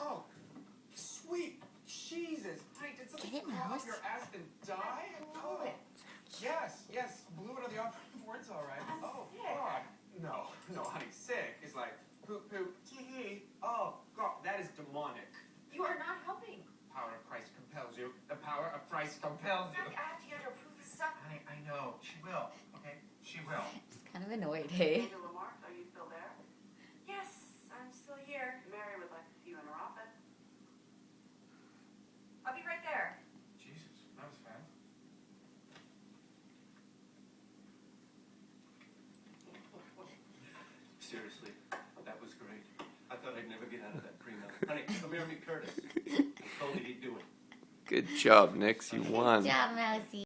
Oh, sweet Jesus. Honey, did something Get it, fall Mouse. off your ass and die? Blew it. Yes, blew it on the operative board's all right. I'm sick. God. No, honey, sick is like poop, tee-hee. Oh, God, that is demonic. You are not helping. Power of Christ compels you. The power of Christ compels you. I have to get her to approve this stuff. Honey, I know. She will, okay? She will. Just kind of annoyed, hey? Angela Lamar, are you still there? Yes, I'm still here. Mary would like to see you in her office. I'll be right there. Jesus, that was fast. Seriously, that was great. I thought I'd never get out of that prenup. Honey, come here and meet Curtis. I told you he'd do it. Good job, Nix. You won. Good job, Mousy.